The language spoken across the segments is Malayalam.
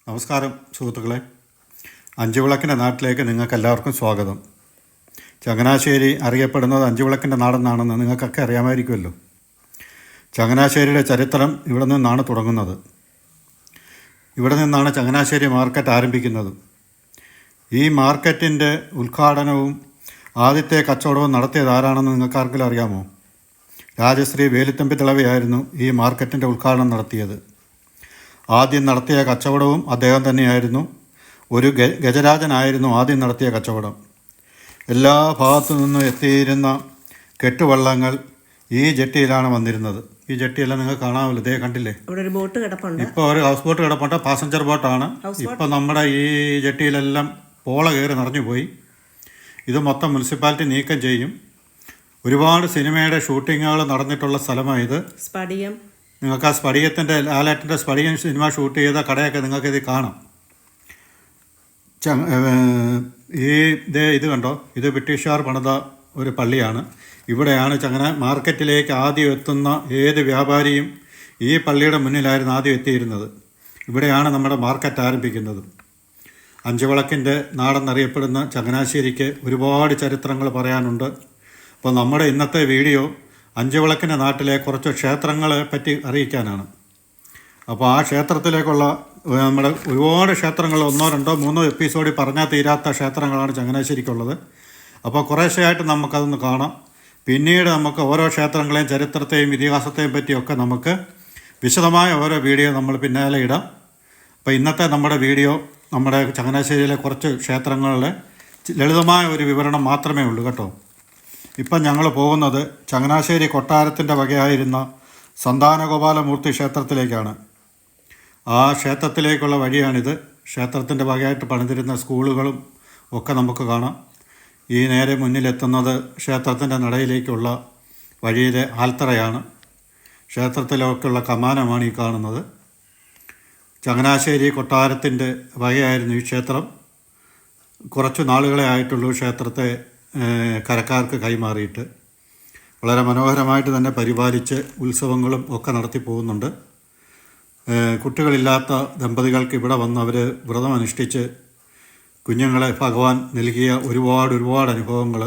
നമസ്കാരം സുഹൃത്തുക്കളെ, അഞ്ചുവിളക്കിൻ്റെ നാട്ടിലേക്ക് നിങ്ങൾക്കെല്ലാവർക്കും സ്വാഗതം. ചങ്ങനാശ്ശേരി അറിയപ്പെടുന്നത് അഞ്ചുവിളക്കിൻ്റെ നാടെന്നാണെന്ന് നിങ്ങൾക്കൊക്കെ അറിയാമായിരിക്കുമല്ലോ. ചങ്ങനാശ്ശേരിയുടെ ചരിത്രം ഇവിടെ നിന്നാണ് തുടങ്ങുന്നത്. ഇവിടെ നിന്നാണ് ചങ്ങനാശ്ശേരി മാർക്കറ്റ് ആരംഭിക്കുന്നത്. ഈ മാർക്കറ്റിൻ്റെ ഉദ്ഘാടനവും ആദ്യത്തെ കച്ചവടവും നടത്തിയത് ആരാണെന്ന് നിങ്ങൾക്കാർക്കെങ്കിലും അറിയാമോ? രാജശ്രീ വേലുത്തമ്പി തിളവയായിരുന്നു ഈ മാർക്കറ്റിൻ്റെ ഉദ്ഘാടനം നടത്തിയത്. ആദ്യം നടത്തിയ കച്ചവടവും അദ്ദേഹം തന്നെയായിരുന്നു. ഒരു ഗജരാജനായിരുന്നു ആദ്യം നടത്തിയ കച്ചവടം. എല്ലാ ഭാഗത്തു നിന്നും എത്തിയിരുന്ന കെട്ടുവള്ളങ്ങൾ ഈ ജെട്ടിയിലാണ് വന്നിരുന്നത്. ഈ ജെട്ടിയെല്ലാം നിങ്ങൾ കാണാമല്ലോ, ഇതേ കണ്ടില്ലേ? ഇപ്പോൾ ഒരു ഹൗസ് ബോട്ട് കിടപ്പുണ്ട്, പാസഞ്ചർ ബോട്ടാണ്. ഇപ്പോൾ നമ്മുടെ ഈ ജെട്ടിയിലെല്ലാം പോള കയറി നിറഞ്ഞു പോയി. ഇത് മൊത്തം മുനിസിപ്പാലിറ്റി നീക്കം ചെയ്യും. ഒരുപാട് സിനിമയുടെ ഷൂട്ടിങ്ങുകൾ നടന്നിട്ടുള്ള സ്ഥലമാണ് ഇത്. നിങ്ങൾക്ക് ആ സ്ഫടികത്തിൻ്റെ ലാലേട്ടൻ്റെ സ്ഫടികം സിനിമ ഷൂട്ട് ചെയ്ത കടയൊക്കെ നിങ്ങൾക്കിത് കാണാം. ഇത് കണ്ടോ, ഇത് ബ്രിട്ടീഷുകാർ പണിത ഒരു പള്ളിയാണ്. ഇവിടെയാണ് മാർക്കറ്റിലേക്ക് ആദ്യം എത്തുന്ന ഏത് വ്യാപാരിയും ഈ പള്ളിയുടെ മുന്നിലായിരുന്നു ആദ്യം എത്തിയിരുന്നത്. ഇവിടെയാണ് നമ്മുടെ മാർക്കറ്റ് ആരംഭിക്കുന്നത്. അഞ്ചുവിളക്കിൻ്റെ നാടെന്നറിയപ്പെടുന്ന ചങ്ങനാശ്ശേരിക്ക് ഒരുപാട് ചരിത്രങ്ങൾ പറയാനുണ്ട്. അപ്പോൾ നമ്മുടെ ഇന്നത്തെ വീഡിയോ അഞ്ചുവിളക്കിൻ്റെ നാട്ടിലെ കുറച്ച് ക്ഷേത്രങ്ങളെ പറ്റി അറിയിക്കാനാണ്. അപ്പോൾ ആ ക്ഷേത്രത്തിലേക്കുള്ള നമ്മുടെ ഒരുപാട് ക്ഷേത്രങ്ങൾ 1, 2, 3 എപ്പിസോഡിൽ പറഞ്ഞാൽ തീരാത്ത ക്ഷേത്രങ്ങളാണ് ചങ്ങനാശ്ശേരിക്കുള്ളത്. അപ്പോൾ കുറേശ്ശെയായിട്ട് നമുക്കതൊന്ന് കാണാം. പിന്നീട് നമുക്ക് ഓരോ ക്ഷേത്രങ്ങളെയും ചരിത്രത്തെയും ഇതിഹാസത്തെയും പറ്റിയൊക്കെ നമുക്ക് വിശദമായ ഓരോ വീഡിയോ നമ്മൾ പിന്നാലെ ഇടാം. അപ്പോൾ ഇന്നത്തെ നമ്മുടെ വീഡിയോ നമ്മുടെ ചങ്ങനാശ്ശേരിയിലെ കുറച്ച് ക്ഷേത്രങ്ങളുടെ ലളിതമായ ഒരു വിവരണം മാത്രമേ ഉള്ളൂ കേട്ടോ. ഇപ്പം ഞങ്ങൾ പോകുന്നത് ചങ്ങനാശ്ശേരി കൊട്ടാരത്തിൻ്റെ വകയായിരുന്ന സന്താനഗോപാലമൂർത്തി ക്ഷേത്രത്തിലേക്കാണ്. ആ ക്ഷേത്രത്തിലേക്കുള്ള വഴിയാണിത്. ക്ഷേത്രത്തിൻ്റെ വകയായിട്ട് പണിതിരുന്ന സ്കൂളുകളും ഒക്കെ നമുക്ക് കാണാം. ഈ നേരെ മുന്നിലെത്തുന്നത് ക്ഷേത്രത്തിൻ്റെ നടയിലേക്കുള്ള വഴിയിലെ ആൽത്തറയാണ്. ക്ഷേത്രത്തിലേക്കുള്ള കമാനമാണ് ഈ കാണുന്നത്. ചങ്ങനാശ്ശേരി കൊട്ടാരത്തിൻ്റെ വകയായിരുന്നു ഈ ക്ഷേത്രം. കുറച്ച് നാളുകളെ ആയിട്ടുള്ളൂ ക്ഷേത്രത്തെ കരക്കാർക്ക് കൈമാറിയിട്ട്. വളരെ മനോഹരമായിട്ട് തന്നെ പരിപാലിച്ച് ഉത്സവങ്ങളും ഒക്കെ നടത്തി പോകുന്നുണ്ട്. കുട്ടികളില്ലാത്ത ദമ്പതികൾക്ക് ഇവിടെ വന്ന് അവർ വ്രതം അനുഷ്ഠിച്ച് കുഞ്ഞുങ്ങളെ ഭഗവാൻ നൽകിയ ഒരുപാട് അനുഭവങ്ങൾ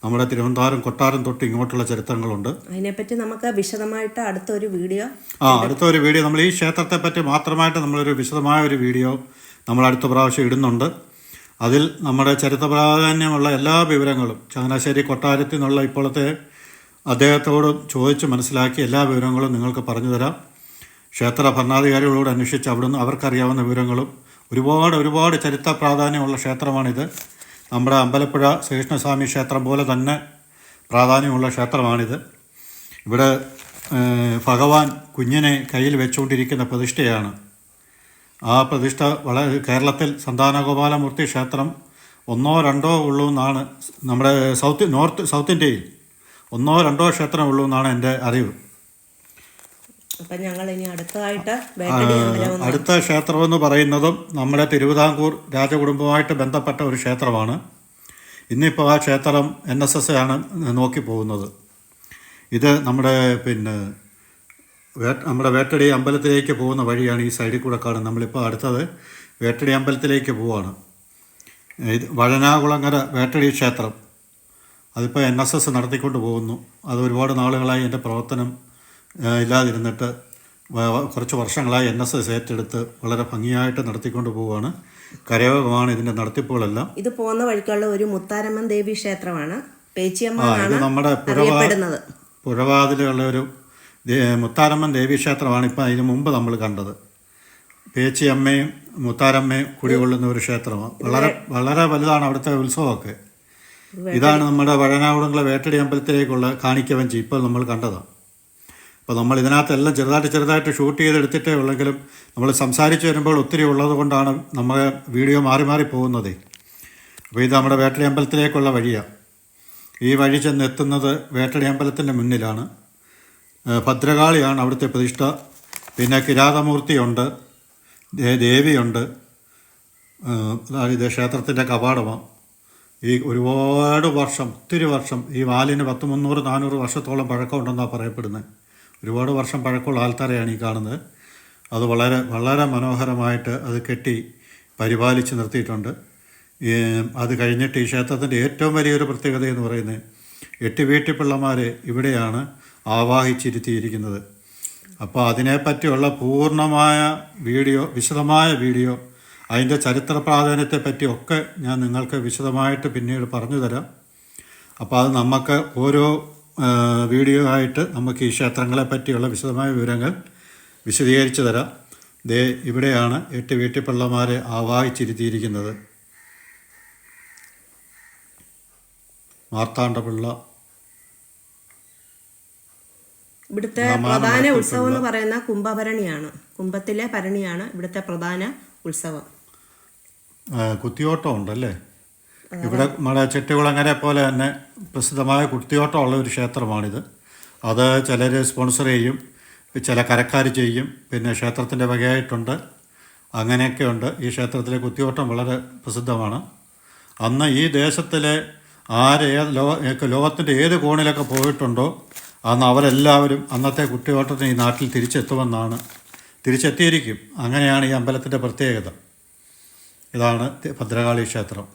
നമ്മുടെ തിരുവനന്തപുരം കൊട്ടാരം തൊട്ട് ഇങ്ങോട്ടുള്ള ചരിത്രങ്ങളുണ്ട്. അതിനെപ്പറ്റി നമുക്ക് വിശദമായിട്ട് അടുത്തൊരു വീഡിയോ നമ്മൾ ഈ ക്ഷേത്രത്തെ പറ്റി മാത്രമായിട്ട് നമ്മളൊരു വിശദമായ ഒരു വീഡിയോ നമ്മൾ അടുത്ത പ്രാവശ്യം ഇടുന്നുണ്ട്. അതിൽ നമ്മുടെ ചരിത്ര പ്രാധാന്യമുള്ള എല്ലാ വിവരങ്ങളും ചങ്ങനാശ്ശേരി കൊട്ടാരത്തിൽ നിന്നുള്ള ഇപ്പോഴത്തെ അദ്ദേഹത്തോട് ചോദിച്ച് മനസ്സിലാക്കി എല്ലാ വിവരങ്ങളും നിങ്ങൾക്ക് പറഞ്ഞു തരാം. ക്ഷേത്ര ഭരണാധികാരികളോട് അന്വേഷിച്ച് അവിടുന്ന് അവർക്കറിയാവുന്ന വിവരങ്ങളും ഒരുപാട് ചരിത്ര പ്രാധാന്യമുള്ള ക്ഷേത്രമാണിത്. നമ്മുടെ അമ്പലപ്പുഴ ശ്രീകൃഷ്ണസ്വാമി ക്ഷേത്രം പോലെ തന്നെ പ്രാധാന്യമുള്ള ക്ഷേത്രമാണിത്. ഇവിടെ ഭഗവാൻ കുഞ്ഞിനെ കയ്യിൽ വെച്ചുകൊണ്ടിരിക്കുന്ന പ്രതിഷ്ഠയാണ്. ആ പ്രതിഷ്ഠ കേരളത്തിൽ സന്താനഗോപാലമൂർത്തി ക്ഷേത്രം 1, 2 ഉള്ളൂ എന്നാണ് നമ്മുടെ സൗത്ത് ഇന്ത്യയിൽ 1, 2 ക്ഷേത്രം ഉള്ളൂ എന്നാണ് എൻ്റെ അറിവ്. അടുത്ത ക്ഷേത്രമെന്ന് പറയുന്നതും നമ്മുടെ തിരുവിതാംകൂർ രാജകുടുംബവുമായിട്ട് ബന്ധപ്പെട്ട ഒരു ക്ഷേത്രമാണ്. ഇന്നിപ്പോൾ ആ ക്ഷേത്രം NSS ആണ് നോക്കി പോകുന്നത്. ഇത് നമ്മുടെ വേട്ടടി അമ്പലത്തിലേക്ക് പോകുന്ന വഴിയാണ്. ഈ സൈഡിൽ കൂടെ കാണുന്നത്. നമ്മളിപ്പോൾ അടുത്തത് വേട്ടടി അമ്പലത്തിലേക്ക് പോവുകയാണ്. ഇത് വഴനാകുളങ്ങര വേട്ടടി ക്ഷേത്രം. അതിപ്പോൾ NSS നടത്തിക്കൊണ്ട് പോകുന്നു. അത് ഒരുപാട് നാളുകളായി എൻ്റെ പ്രവർത്തനം ഇല്ലാതിരുന്നിട്ട് കുറച്ച് വർഷങ്ങളായി NSS ഏറ്റെടുത്ത് വളരെ ഭംഗിയായിട്ട് നടത്തിക്കൊണ്ട് പോവുകയാണ്. കരയോഗമാണ് ഇതിൻ്റെ നടത്തിപ്പുകളെല്ലാം. ഇത് പോകുന്ന വഴിക്കുള്ള ഒരു മുത്താരമ്മൻ ദേവി ക്ഷേത്രമാണ്. ഇത് നമ്മുടെ പുഴവാതിലുള്ള ഒരു മുത്താരമ്മൻ ദേവീക്ഷേത്രമാണ്. ഇപ്പം അതിന് മുമ്പ് നമ്മൾ കണ്ടത് പേച്ചിയമ്മയും മുത്താരമ്മയും കുടികൊള്ളുന്ന ഒരു ക്ഷേത്രമാണ്. വളരെ വലുതാണ് അവിടുത്തെ ഉത്സവമൊക്കെ. ഇതാണ് നമ്മുടെ വഴനാകുളങ്ങളെ വേട്ടടി അമ്പലത്തിലേക്കുള്ള കാണിക്കവഞ്ചി ഇപ്പോൾ നമ്മൾ കണ്ടതാണ്. അപ്പോൾ നമ്മൾ ഇതിനകത്തെല്ലാം ചെറുതായിട്ട് ഷൂട്ട് ചെയ്തെടുത്തിട്ടേ ഉള്ളെങ്കിലും നമ്മൾ സംസാരിച്ച് വരുമ്പോൾ ഒത്തിരി ഉള്ളത് കൊണ്ടാണ് നമ്മൾ വീഡിയോ മാറി പോകുന്നത്. അപ്പോൾ ഇത് നമ്മുടെ വേട്ടടി അമ്പലത്തിലേക്കുള്ള വഴിയാണ്. ഈ വഴി ചെന്നെത്തുന്നത് വേട്ടടി അമ്പലത്തിൻ്റെ മുന്നിലാണ്. ഭദ്രകാളിയാണ് അവിടുത്തെ പ്രതിഷ്ഠ. പിന്നെ കിരാതമൂർത്തിയുണ്ട്, ദേവിയുണ്ട്. ഇത് ക്ഷേത്രത്തിൻ്റെ കവാടമാണ്. ഈ ഒത്തിരി വർഷം ഈ വാലിന് 300-400 വർഷത്തോളം പഴക്കമുണ്ടെന്നാണ് പറയപ്പെടുന്നത്. ഒരുപാട് വർഷം പഴക്കമുള്ള ആൽത്തറയാണ് ഈ കാണുന്നത്. അത് വളരെ വളരെ മനോഹരമായിട്ട് അത് കെട്ടി പരിപാലിച്ച് നിർത്തിയിട്ടുണ്ട്. അത് കഴിഞ്ഞിട്ട് ഈ ക്ഷേത്രത്തിൻ്റെ ഏറ്റവും വലിയൊരു പ്രത്യേകത എന്ന് പറയുന്നത് 8 വീട്ടിപ്പിള്ളമാരെ ഇവിടെയാണ് ആവാഹിച്ചിരുത്തിയിരിക്കുന്നത്. അപ്പോൾ അതിനെപ്പറ്റിയുള്ള പൂർണ്ണമായ വീഡിയോ, വിശദമായ വീഡിയോ, അതിൻ്റെ ചരിത്ര പ്രാധാന്യത്തെപ്പറ്റി ഒക്കെ ഞാൻ നിങ്ങൾക്ക് വിശദമായിട്ട് പിന്നീട് പറഞ്ഞു തരാം. അപ്പോൾ അത് നമുക്ക് ഓരോ വീഡിയോ ആയിട്ട് നമുക്ക് ഈ ക്ഷേത്രങ്ങളെ പറ്റിയുള്ള വിശദമായ വിവരങ്ങൾ വിശദീകരിച്ച് തരാം. ദേ ഇവിടെയാണ് 8 വീട്ടിപ്പിള്ളമാരെ ആവാഹിച്ചിരുത്തിയിരിക്കുന്നത്. മാർത്താണ്ഡപിള്ള, ഇവിടുത്തെ പ്രധാന ഉത്സവം എന്ന് പറയുന്ന കുംഭഭരണിയാണ്. കുംഭത്തിലെ ഭരണിയാണ് ഇവിടുത്തെ പ്രധാന ഉത്സവം. കുത്തിയോട്ടം ഉണ്ടല്ലേ ഇവിടെ. നമ്മുടെ ചെട്ടികുളങ്ങരെ പോലെ തന്നെ പ്രസിദ്ധമായ കുത്തിയോട്ടമുള്ള ഒരു ക്ഷേത്രമാണിത്. അത് ചിലർ സ്പോൺസർ ചെയ്യും, ചില കരക്കാർ ചെയ്യും, പിന്നെ ക്ഷേത്രത്തിൻ്റെ വകയായിട്ടുണ്ട്. അങ്ങനെയൊക്കെ ഉണ്ട്. ഈ ക്ഷേത്രത്തിലെ കുത്തിയോട്ടം വളരെ പ്രസിദ്ധമാണ്. അന്ന് ഈ ദേശത്തിലെ ലോകത്തിൻ്റെ ഏത് കോണിലൊക്കെ പോയിട്ടുണ്ടോ അന്ന് അവരെല്ലാവരും അന്നത്തെ കുത്തിയോട്ടത്തിന് ഈ നാട്ടിൽ തിരിച്ചെത്തിയിരിക്കും. അങ്ങനെയാണ് ഈ അമ്പലത്തിൻ്റെ പ്രത്യേകത. ഇതാണ് ഭദ്രകാളി ക്ഷേത്രം.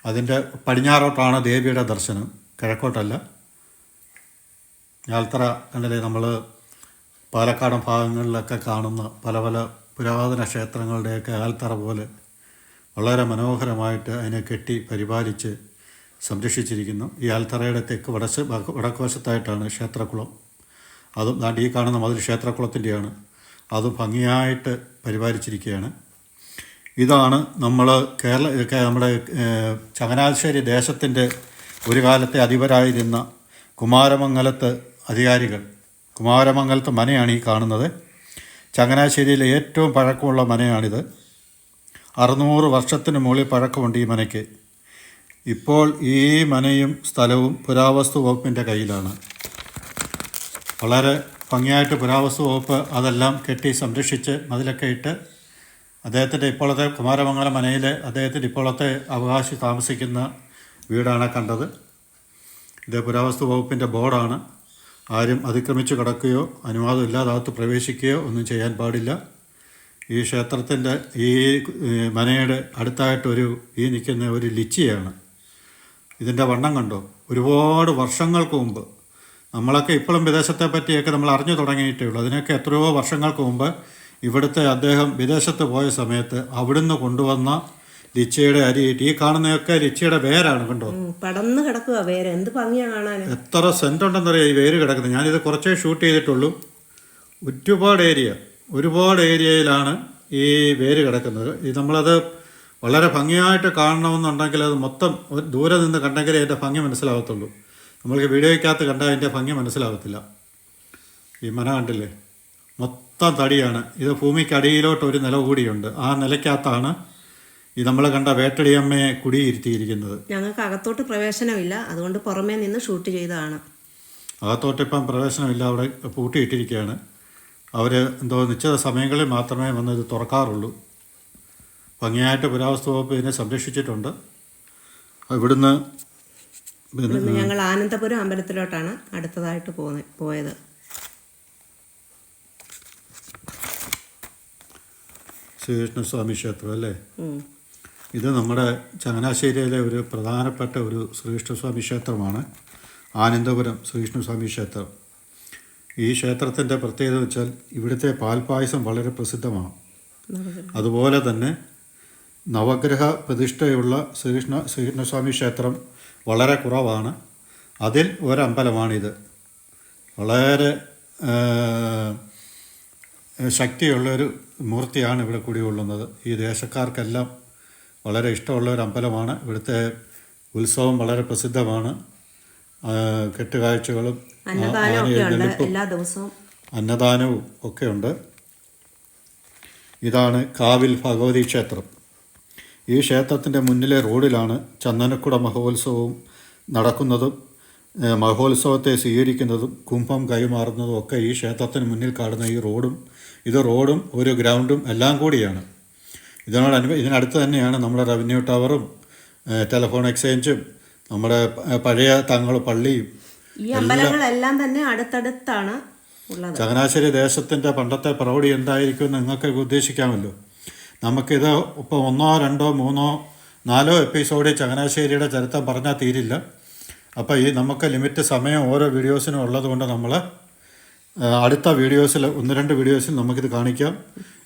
അതിൻ്റെ പടിഞ്ഞാറോട്ടാണ് ദേവിയുടെ ദർശനം, കിഴക്കോട്ടല്ല. ഞാൽത്തറ കണ്ടില്ലേ, നമ്മൾ പാലക്കാടൻ ഭാഗങ്ങളിലൊക്കെ കാണുന്ന പല പല പുരാതന ക്ഷേത്രങ്ങളുടെയൊക്കെ ആൽത്തറ പോലെ വളരെ മനോഹരമായിട്ട് അതിനെ കെട്ടി പരിപാലിച്ച് സംരക്ഷിച്ചിരിക്കുന്നു. ഈ ആൽത്തറയുടെ തെക്ക് വടക്ക് വശത്തായിട്ടാണ് ക്ഷേത്രക്കുളം. അതും ദാണ്ട് ഈ കാണുന്ന മതിൽ ക്ഷേത്രക്കുളത്തിൻ്റെയാണ്. അതും ഭംഗിയായിട്ട് പരിപാലിച്ചിരിക്കുകയാണ്. ഇതാണ് നമ്മുടെ ചങ്ങനാശ്ശേരി ദേശത്തിൻ്റെ ഒരു കാലത്തെ അധിപരായിരുന്ന കുമാരമംഗലത്ത് അധികാരികൾ. കുമാരമംഗലത്ത് മനയാണ് ഈ കാണുന്നത്. ചങ്ങനാശ്ശേരിയിലെ ഏറ്റവും പഴക്കമുള്ള മനയാണിത്. 600 വർഷത്തിന് മുകളിൽ പഴക്കമുണ്ട് ഈ മനയ്ക്ക്. ഇപ്പോൾ ഈ മനയും സ്ഥലവും പുരാവസ്തു വകുപ്പിൻ്റെ കയ്യിലാണ്. വളരെ ഭംഗിയായിട്ട് പുരാവസ്തു വകുപ്പ് അതെല്ലാം കെട്ടി സംരക്ഷിച്ച് മതിലൊക്കെ ഇട്ട് അദ്ദേഹത്തിൻ്റെ ഇപ്പോഴത്തെ കുമാരമംഗലം മനയിൽ അദ്ദേഹത്തിൻ്റെ ഇപ്പോഴത്തെ അവകാശി താമസിക്കുന്ന വീടാണ് കണ്ടത്. ഇത് പുരാവസ്തു വകുപ്പിൻ്റെ ബോർഡാണ്. ആരും അതിക്രമിച്ച് കിടക്കുകയോ അനുവാദം ഇല്ലാതെ പ്രവേശിക്കുകയോ ഒന്നും ചെയ്യാൻ പാടില്ല. ഈ ക്ഷേത്രത്തിൻ്റെ ഈ മനയുടെ അടുത്തായിട്ടൊരു ഈ നിൽക്കുന്ന ഒരു ലിച്ചിയാണ്. ഇതിൻ്റെ വണ്ണം കണ്ടോ? ഒരുപാട് വർഷങ്ങൾക്ക് മുമ്പ്, നമ്മളൊക്കെ ഇപ്പോഴും വിദേശത്തെ പറ്റിയൊക്കെ നമ്മൾ അറിഞ്ഞു തുടങ്ങിയിട്ടേ ഉള്ളൂ. അതിനൊക്കെ എത്രയോ വർഷങ്ങൾക്ക് മുമ്പ് ഇവിടുത്തെ അദ്ദേഹം വിദേശത്ത് പോയ സമയത്ത് അവിടുന്ന് കൊണ്ടുവന്ന ലിച്ചിയുടെ അരിയിട്ട് ഈ കാണുന്നതൊക്കെ ലിച്ചിയുടെ വേരാണ്. കണ്ടോ, പടർന്ന് കിടക്കുക വേര്. എന്ത് ഭംഗിയാണ് കാണാൻ. എത്ര സെന്റ് ഉണ്ടെന്നറിയാം ഈ വേര് കിടക്കുന്നത്. ഞാനിത് കുറച്ചേ ഷൂട്ട് ചെയ്തിട്ടുള്ളൂ. ഒരുപാട് ഏരിയയിലാണ് ഈ വേര് കിടക്കുന്നത്. നമ്മളത് വളരെ ഭംഗിയായിട്ട് കാണണമെന്നുണ്ടെങ്കിൽ അത് മൊത്തം ദൂരെ നിന്ന് കണ്ടെങ്കിലേ അതിൻ്റെ ഭംഗി മനസ്സിലാകത്തുള്ളൂ. നമ്മൾക്ക് വീഡിയോയ്ക്കകത്ത് കണ്ടാൽ അതിൻ്റെ ഭംഗി മനസ്സിലാകത്തില്ല. ഈ മന കണ്ടില്ലേ, മൊത്തം തടിയാണ്. ഇത് ഭൂമിക്കടിയിലോട്ട് ഒരു നില കൂടിയുണ്ട്. ആ നിലയ്ക്കകത്താണ് ഈ നമ്മൾ കണ്ട വേട്ടടിയമ്മയെ കുടിയിരുത്തിയിരിക്കുന്നത്. ഞങ്ങൾക്ക് അകത്തോട്ട് പ്രവേശനമില്ല, അതുകൊണ്ട് പുറമേ നിന്ന് ഷൂട്ട് ചെയ്തതാണ്. അകത്തോട്ടിപ്പം പ്രവേശനമില്ല, അവിടെ പൂട്ടിയിട്ടിരിക്കുകയാണ്. അവർ എന്തോ നിശ്ചിത സമയങ്ങളിൽ മാത്രമേ വന്ന് ഇത് തുറക്കാറുള്ളൂ. ഭംഗിയായിട്ട് പുരാവസ്തു വകുപ്പ് ഇതിനെ സംരക്ഷിച്ചിട്ടുണ്ട്. ഇവിടുന്ന് ഞങ്ങൾ ആനന്ദപുരം അമ്പലത്തിലോട്ടാണ് അടുത്തതായിട്ട് പോയത്. ശ്രീകൃഷ്ണസ്വാമി ക്ഷേത്രം അല്ലേ. ഇത് നമ്മുടെ ചങ്ങനാശ്ശേരിയിലെ ഒരു പ്രധാനപ്പെട്ട ഒരു ശ്രീകൃഷ്ണസ്വാമി ക്ഷേത്രമാണ്. ആനന്ദപുരം ശ്രീകൃഷ്ണസ്വാമി ക്ഷേത്രം. ഈ ക്ഷേത്രത്തിൻ്റെ പ്രത്യേകത വെച്ചാൽ ഇവിടുത്തെ പാൽപ്പായസം വളരെ പ്രസിദ്ധമാണ്. അതുപോലെ തന്നെ നവഗ്രഹ പ്രതിഷ്ഠയുള്ള ശ്രീകൃഷ്ണസ്വാമി ക്ഷേത്രം വളരെ കുറവാണ്. അതിൽ ഒരമ്പലമാണിത്. വളരെ ശക്തിയുള്ളൊരു മൂർത്തിയാണ് ഇവിടെ കുടികൊള്ളുന്നത്. ഈ ദേശക്കാർക്കെല്ലാം വളരെ ഇഷ്ടമുള്ള ഒരു അമ്പലമാണ്. ഇവിടുത്തെ ഉത്സവം വളരെ പ്രസിദ്ധമാണ്. കെട്ടുകാഴ്ചകളും അന്നദാനവും ഒക്കെ ഉണ്ട്. ഇതാണ് കാവിൽ ഭഗവതി ക്ഷേത്രം. ഈ ക്ഷേത്രത്തിൻ്റെ മുന്നിലെ റോഡിലാണ് ചന്ദനക്കുട മഹോത്സവവും നടക്കുന്നതും മഹോത്സവത്തെ സ്വീകരിക്കുന്നതും കുംഭം കൈമാറുന്നതും ഒക്കെ ഈ ക്ഷേത്രത്തിന് മുന്നിൽ കാണുന്ന ഈ റോഡും ഒരു ഗ്രൗണ്ടും എല്ലാം കൂടിയാണ്. ഇതിനടുത്ത് തന്നെയാണ് നമ്മുടെ റവന്യൂ ടവറും ടെലിഫോൺ എക്സ്ചേഞ്ചും നമ്മുടെ പഴയ തങ്ങൾ പള്ളിയും. ഈ അമ്പലങ്ങളെല്ലാം തന്നെ അടുത്തടുത്താണ്. ഉള്ളത്. ചങ്ങനാശ്ശേരി ദേശത്തിൻ്റെ പണ്ടത്തെ പ്രൗഢി എന്തായിരിക്കുമെന്ന് നിങ്ങൾക്ക് ഉദ്ദേശിക്കാമല്ലോ. നമുക്കിത് ഇപ്പോൾ 1, 2, 3, 4 എപ്പിസോഡിൽ ചങ്ങനാശ്ശേരിയുടെ ചരിത്രം പറഞ്ഞാൽ തീരില്ല. അപ്പോൾ ഈ നമുക്ക് ലിമിറ്റ് സമയം ഓരോ വീഡിയോസിനും ഉള്ളതുകൊണ്ട് നമ്മൾ അടുത്ത വീഡിയോസിൽ 1-2 വീഡിയോസിൽ നമുക്കിത് കാണിക്കാം.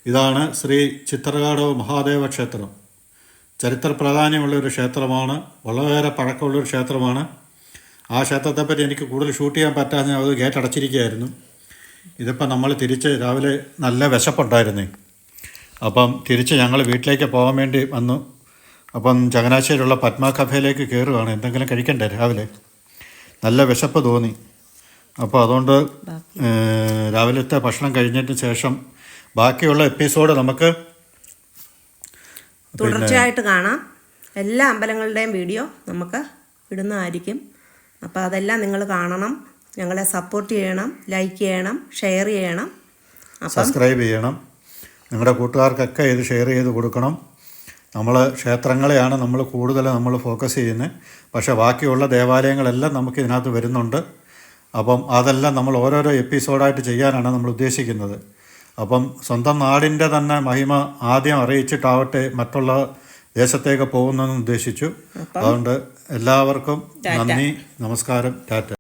ഇതാണ് ശ്രീ ചിത്രകാടവ് മഹാദേവ ക്ഷേത്രം. ചരിത്ര പ്രാധാന്യമുള്ളൊരു ക്ഷേത്രമാണ്, വളരെ പഴക്കമുള്ളൊരു ക്ഷേത്രമാണ്. ആ ക്ഷേത്രത്തെപ്പറ്റി എനിക്ക് കൂടുതൽ ഷൂട്ട് ചെയ്യാൻ പറ്റാതെ അത് ഗേറ്റ് അടച്ചിരിക്കുകയായിരുന്നു. ഇതിപ്പോൾ നമ്മൾ തിരിച്ച് രാവിലെ നല്ല വിശപ്പുണ്ടായിരുന്നേ, അപ്പം തിരിച്ച് ഞങ്ങൾ വീട്ടിലേക്ക് പോകാൻ വേണ്ടി വന്നു. അപ്പം ചങ്ങനാശ്ശേരിയുള്ള പത്മ കഫേയിലേക്ക് കയറുകയാണ്. എന്തെങ്കിലും കഴിക്കണ്ടേ രാവിലെ, നല്ല വിശപ്പ് തോന്നി. അപ്പോൾ അതുകൊണ്ട് രാവിലത്തെ ഭക്ഷണം കഴിഞ്ഞതിന് ശേഷം ബാക്കിയുള്ള എപ്പിസോഡ് നമുക്ക് തുടർച്ചയായിട്ട് കാണാം. എല്ലാ അമ്പലങ്ങളുടെയും വീഡിയോ നമുക്ക് ഇടുന്നതായിരിക്കും. അപ്പോൾ അതെല്ലാം നിങ്ങൾ കാണണം, ഞങ്ങളെ സപ്പോർട്ട് ചെയ്യണം, ലൈക്ക് ചെയ്യണം, ഷെയർ ചെയ്യണം, സബ്സ്ക്രൈബ് ചെയ്യണം. നിങ്ങളുടെ കൂട്ടുകാർക്കൊക്കെ ഇത് ഷെയർ ചെയ്ത് കൊടുക്കണം. നമ്മൾ ക്ഷേത്രങ്ങളെയാണ് നമ്മൾ കൂടുതൽ ഫോക്കസ് ചെയ്യുന്നത്. പക്ഷേ ബാക്കിയുള്ള ദേവാലയങ്ങളെല്ലാം നമുക്ക് ഇതിനകത്ത് വരുന്നുണ്ട്. അപ്പം അതെല്ലാം നമ്മൾ ഓരോരോ എപ്പിസോഡായിട്ട് ചെയ്യാനാണ് നമ്മൾ ഉദ്ദേശിക്കുന്നത്. അപ്പം സ്വന്തം നാടിൻ്റെ തന്നെ മഹിമ ആദ്യം അറിയിച്ചിട്ടാവട്ടെ മറ്റുള്ള ദേശത്തേക്ക് പോകുന്നതെന്ന് ഉദ്ദേശിച്ചു. അതുകൊണ്ട് എല്ലാവർക്കും നന്ദി, നമസ്കാരം, ടാറ്റ.